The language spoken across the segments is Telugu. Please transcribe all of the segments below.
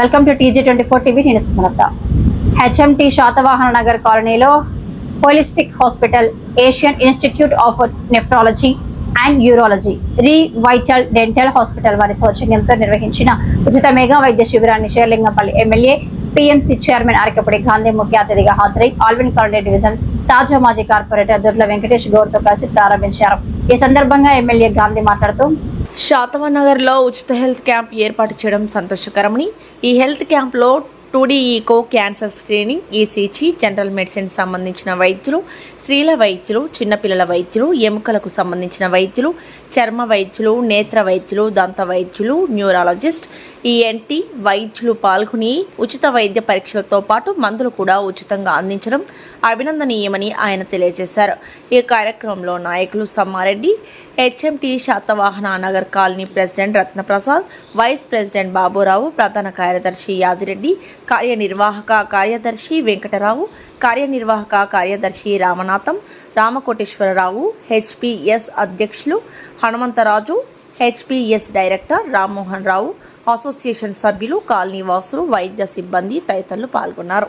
Welcome to TG24 TV. నేను సుమలత. HMT శాతవాహన నగర్ కాలనీలో holistic hospital, Asian institute of nephrology and urology, revital dental hospital వారి సౌజన్యంతో నిర్వహించిన ఉచిత మెగా వైద్య శిబిరాన్ని Serilingampally MLA PMC chairman Arekapudi Gandhi ముఖ్య అతిథిగా హాజరై ఆల్విన్ కాలనీ డివిజన్ తాజా మాజీ కార్పొరేటర్ దుర్ల వెంకటేష్ గౌడ్తో కలిసి ప్రారంభించారు. ఈ సందర్భంగా ఎమ్మెల్యే గాంధీ మాట్లాడుతూ, శాతవాహన నగర్లో ఉచిత హెల్త్ క్యాంప్ ఏర్పాటు చేయడం సంతోషకరమని, ఈ హెల్త్ క్యాంప్లో 2D echo, cancer screening, ECG, general medicine సంబంధించిన వైద్యులు, స్త్రీల వైద్యులు, చిన్నపిల్లల వైద్యులు, ఎముకలకు సంబంధించిన వైద్యులు, చర్మ వైద్యులు, నేత్ర వైద్యులు, దంత వైద్యులు, న్యూరాలజిస్ట్, ENT వైద్యులు పాల్గొని ఉచిత వైద్య పరీక్షలతో పాటు మందులు కూడా ఉచితంగా అందించడం అభినందనీయమని ఆయన తెలియజేశారు. ఈ కార్యక్రమంలో నాయకులు Sammareddy, HMT Satavahana Nagar colony president Ratnaprasad, vice president Baburao, ప్రధాన కార్యదర్శి యాదిరెడ్డి, కార్యనిర్వాహక కార్యదర్శి వెంకటరావు, కార్యనిర్వాహక కార్యదర్శి రామనాథం, రామకోటేశ్వరరావు, HPS అధ్యక్షులు Hanumantharaju, HPS director Rammohan Rao, association సభ్యులు, కాలనీ వాసులు, వైద్య సిబ్బంది తదితరులు పాల్గొన్నారు.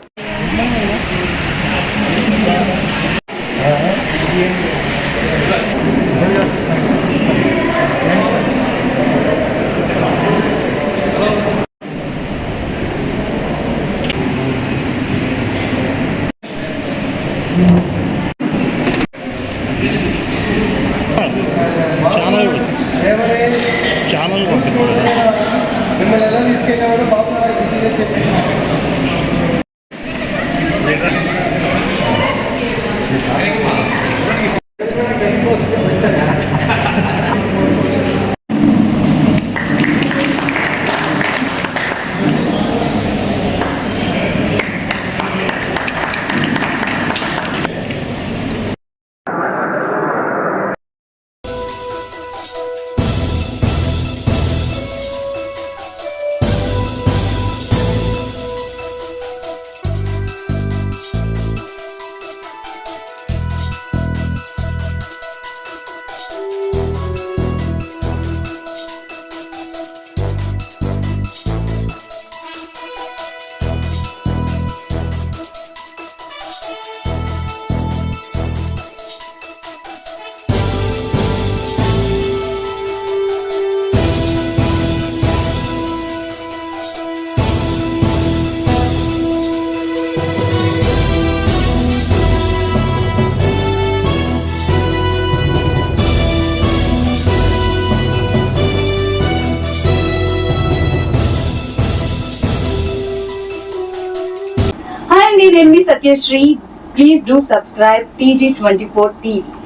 ఛానల్ మిమ్మల్ని ఎలా తీసుకెళ్ళినా కూడా బాబు చెప్పి Hi, I'm Satyashree. Please do subscribe TG24 TV.